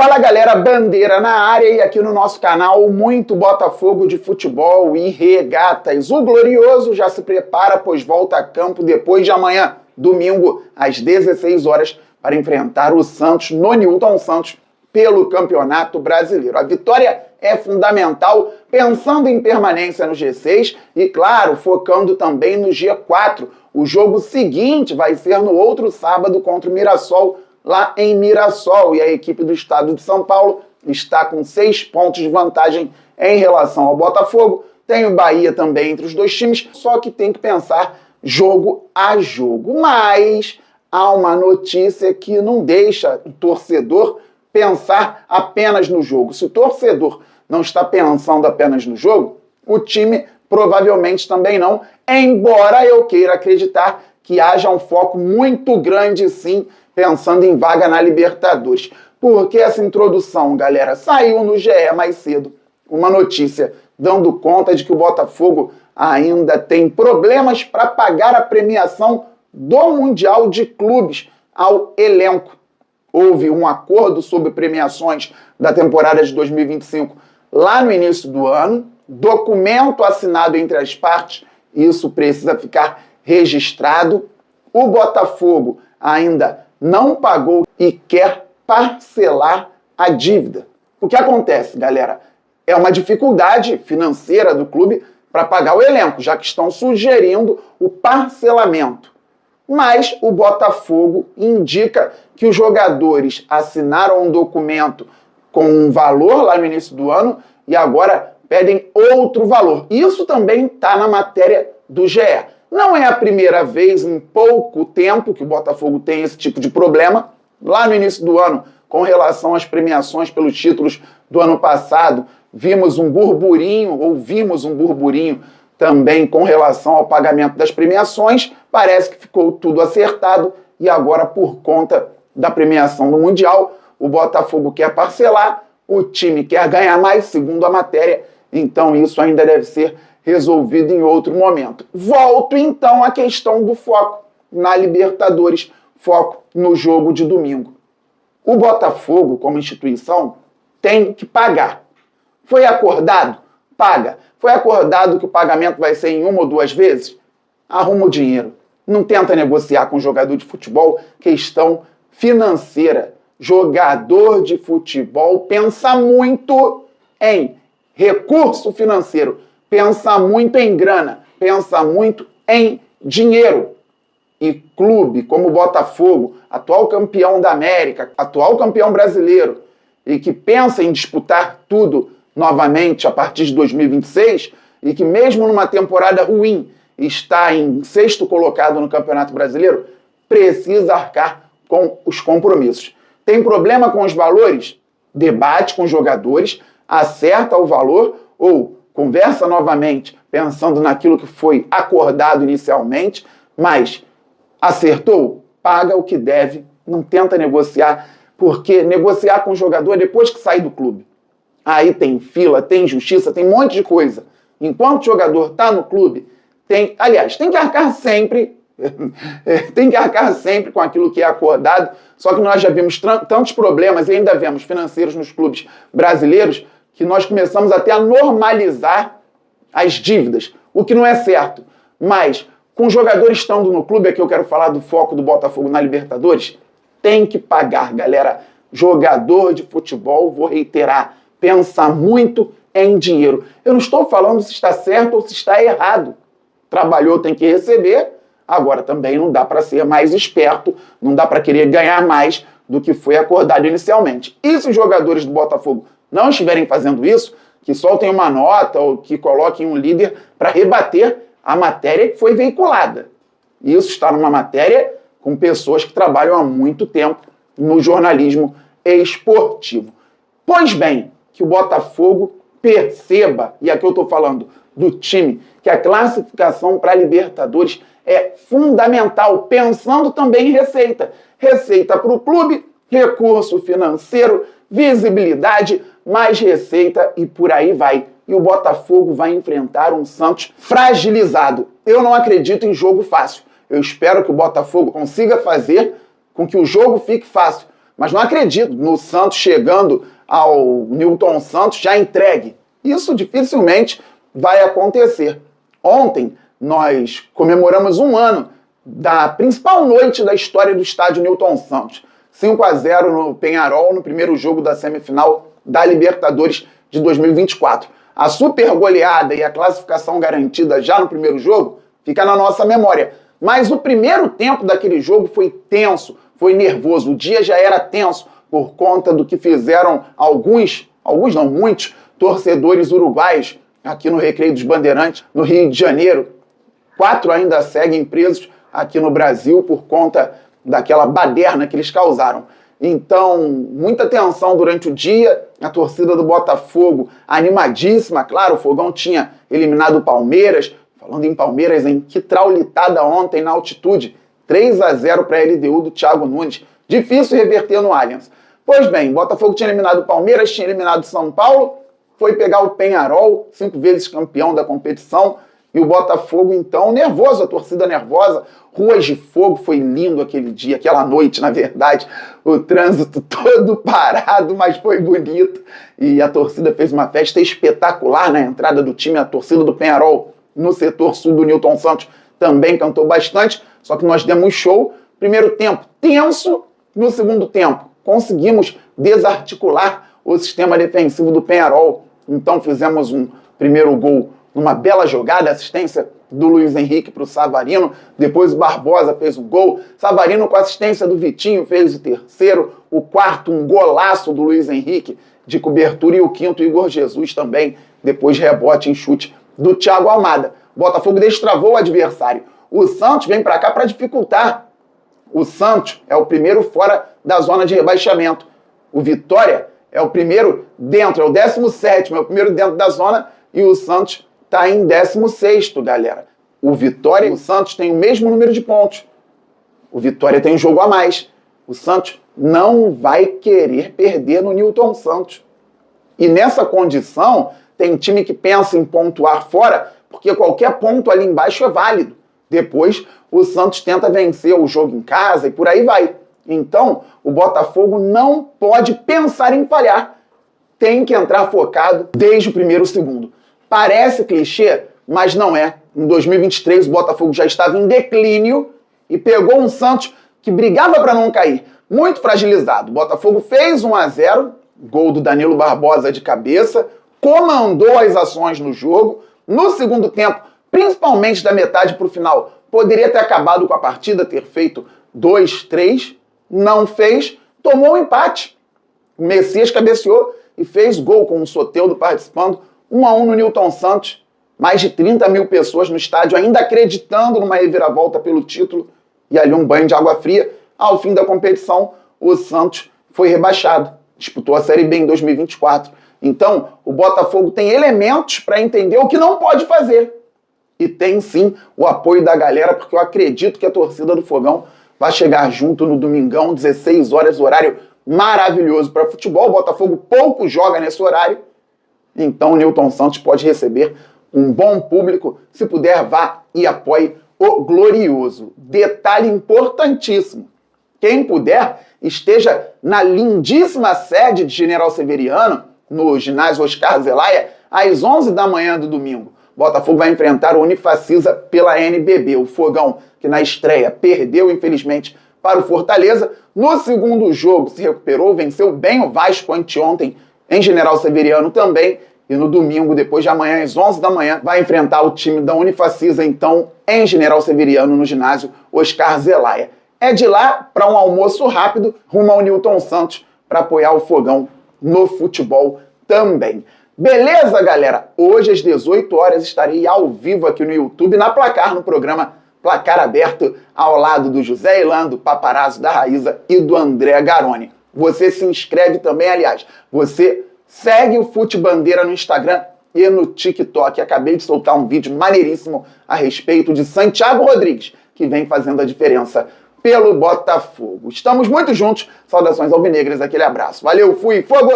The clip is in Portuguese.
Fala galera, Bandeira na área e aqui no nosso canal muito Botafogo de futebol e regatas. O Glorioso já se prepara, pois volta a campo depois de amanhã, domingo, às 16 horas, para enfrentar o Santos no Newton Santos pelo Campeonato Brasileiro. A vitória é fundamental, pensando em permanência no G6 e, claro, focando também no G4. O jogo seguinte vai ser no outro sábado contra o Mirassol, lá em Mirassol, e a equipe do estado de São Paulo está com 6 pontos de vantagem em relação ao Botafogo. Tem o Bahia também entre os dois times, só que tem que pensar jogo a jogo. Mas há uma notícia que não deixa o torcedor pensar apenas no jogo. Se o torcedor não está pensando apenas no jogo, o time provavelmente também não, embora eu queira acreditar que haja um foco muito grande, sim, pensando em vaga na Libertadores. Porque essa introdução, galera, saiu no GE mais cedo. Uma notícia dando conta de que o Botafogo ainda tem problemas para pagar a premiação do Mundial de Clubes ao elenco. Houve um acordo sobre premiações da temporada de 2025 lá no início do ano, documento assinado entre as partes, isso precisa ficar registrado. O Botafogo ainda não pagou e quer parcelar a dívida. O que acontece, galera? É uma dificuldade financeira do clube para pagar o elenco, já que estão sugerindo o parcelamento. Mas o Botafogo indica que os jogadores assinaram um documento com um valor lá no início do ano e agora pedem outro valor. Isso também está na matéria do GE. Não é a primeira vez em pouco tempo que o Botafogo tem esse tipo de problema. Lá no início do ano, com relação às premiações pelos títulos do ano passado, ouvimos um burburinho também com relação ao pagamento das premiações. Parece que ficou tudo acertado e agora, por conta da premiação do Mundial, o Botafogo quer parcelar, o time quer ganhar mais, segundo a matéria, então isso ainda deve ser resolvido em outro momento. Volto então à questão do foco na Libertadores, foco no jogo de domingo. O Botafogo, como instituição, tem que pagar. Foi acordado? Paga. Foi acordado que o pagamento vai ser em 1 ou 2 vezes? Arruma o dinheiro. Não tenta negociar com jogador de futebol, questão financeira. Jogador de futebol pensa muito em recurso financeiro, pensa muito em grana, pensa muito em dinheiro. E clube como o Botafogo, atual campeão da América, atual campeão brasileiro, e que pensa em disputar tudo novamente a partir de 2026, e que mesmo numa temporada ruim está em 6º colocado no Campeonato Brasileiro, precisa arcar com os compromissos. Tem problema com os valores? Debate com os jogadores, acerta o valor ou conversa novamente pensando naquilo que foi acordado inicialmente, mas acertou? Paga o que deve, não tenta negociar, porque negociar com o jogador é depois que sair do clube. Aí tem fila, tem justiça, tem um monte de coisa. Enquanto o jogador está no clube, tem que arcar sempre, com aquilo que é acordado, só que nós já vimos tantos problemas e ainda vemos financeiros nos clubes brasileiros que nós começamos até a normalizar as dívidas, o que não é certo. Mas, com os jogadores estando no clube, é que eu quero falar do foco do Botafogo na Libertadores, tem que pagar, galera. Jogador de futebol, vou reiterar, pensa muito em dinheiro. Eu não estou falando se está certo ou se está errado. Trabalhou, tem que receber. Agora também não dá para ser mais esperto, não dá para querer ganhar mais do que foi acordado inicialmente. E se os jogadores do Botafogo não estiverem fazendo isso, que soltem uma nota ou que coloquem um líder para rebater a matéria que foi veiculada. Isso está numa matéria com pessoas que trabalham há muito tempo no jornalismo esportivo. Pois bem, que o Botafogo perceba, e aqui eu estou falando do time, que a classificação para a Libertadores é fundamental, pensando também em receita. Receita para o clube, recurso financeiro, visibilidade, mais receita e por aí vai. E o Botafogo vai enfrentar um Santos fragilizado. Eu não acredito em jogo fácil. Eu espero que o Botafogo consiga fazer com que o jogo fique fácil, mas não acredito no Santos chegando ao Newton Santos já entregue. Isso dificilmente vai acontecer. Ontem nós comemoramos 1 ano da principal noite da história do estádio Newton Santos. 5-0 no Peñarol no primeiro jogo da semifinal da Libertadores de 2024. A super goleada e a classificação garantida já no primeiro jogo fica na nossa memória. Mas o primeiro tempo daquele jogo foi tenso, foi nervoso. O dia já era tenso por conta do que fizeram alguns não, muitos torcedores uruguaios aqui no Recreio dos Bandeirantes, no Rio de Janeiro. 4 ainda seguem presos aqui no Brasil por conta daquela baderna que eles causaram. Então, muita tensão durante o dia, a torcida do Botafogo animadíssima, claro, o Fogão tinha eliminado o Palmeiras. Falando em Palmeiras, hein? Que traulitada ontem na altitude, 3-0 para a LDU do Thiago Nunes. Difícil reverter no Allianz. Pois bem, o Botafogo tinha eliminado o Palmeiras, tinha eliminado o São Paulo, foi pegar o Peñarol, 5 vezes campeão da competição, e o Botafogo, então, nervoso, a torcida nervosa, ruas de fogo, foi lindo aquele dia, aquela noite, na verdade, o trânsito todo parado, mas foi bonito, e a torcida fez uma festa espetacular na entrada do time, a torcida do Peñarol, no setor sul do Newton Santos, também cantou bastante, só que nós demos show, primeiro tempo tenso, no segundo tempo conseguimos desarticular o sistema defensivo do Peñarol, então fizemos um primeiro gol numa bela jogada, assistência do Luiz Henrique para o Savarino, depois o Barbosa fez um gol, Savarino com assistência do Vitinho fez o terceiro, o quarto um golaço do Luiz Henrique de cobertura e o quinto Igor Jesus também, depois rebote em chute do Thiago Almada. O Botafogo destravou o adversário. O Santos vem para cá para dificultar. O Santos é o primeiro fora da zona de rebaixamento. O Vitória é o primeiro dentro, é o 17º, é o primeiro dentro da zona, e o Santos está em 16º, galera. O Vitória e o Santos têm o mesmo número de pontos. O Vitória tem um jogo a mais. O Santos não vai querer perder no Newton Santos. E nessa condição, tem time que pensa em pontuar fora, porque qualquer ponto ali embaixo é válido. Depois, o Santos tenta vencer o jogo em casa e por aí vai. Então, o Botafogo não pode pensar em falhar. Tem que entrar focado desde o primeiro segundo. Parece clichê, mas não é. Em 2023, o Botafogo já estava em declínio e pegou um Santos que brigava para não cair, muito fragilizado. O Botafogo fez 1-0, gol do Danilo Barbosa de cabeça, comandou as ações no jogo. No segundo tempo, principalmente da metade para o final, poderia ter acabado com a partida, ter feito 2-3, não fez, tomou um empate. O Messias cabeceou e fez gol com o Soteldo participando, 1-1 no Newton Santos. Mais de 30 mil pessoas no estádio ainda acreditando numa reviravolta pelo título e ali um banho de água fria. Ao fim da competição, o Santos foi rebaixado. Disputou a Série B em 2024. Então, o Botafogo tem elementos para entender o que não pode fazer. E tem sim o apoio da galera, porque eu acredito que a torcida do Fogão vai chegar junto no domingão, 16 horas, horário maravilhoso para futebol. O Botafogo pouco joga nesse horário. Então, o Newton Santos pode receber um bom público. Se puder, vá e apoie o Glorioso. Detalhe importantíssimo. Quem puder, esteja na lindíssima sede de General Severiano, no ginásio Oscar Zelaya, às 11 da manhã do domingo. O Botafogo vai enfrentar o Unifacisa pela NBB. O Fogão, que na estreia perdeu, infelizmente, para o Fortaleza. No segundo jogo se recuperou, venceu bem o Vasco anteontem em General Severiano também. E no domingo, depois de amanhã, às 11 da manhã, vai enfrentar o time da Unifacisa, então, em General Severiano, no ginásio Oscar Zelaya. É de lá para um almoço rápido, rumo ao Newton Santos, para apoiar o Fogão no futebol também. Beleza, galera? Hoje, às 18 horas, estarei ao vivo aqui no YouTube, na Placar, no programa Placar Aberto, ao lado do José Ilan, do Paparazzo, da Raíza e do André Garoni. Você se inscreve também, aliás, você segue o Fute Bandeira no Instagram e no TikTok. Acabei de soltar um vídeo maneiríssimo a respeito de Santiago Rodrigues, que vem fazendo a diferença pelo Botafogo. Estamos muito juntos. Saudações alvinegras, aquele abraço. Valeu, fui, fogo!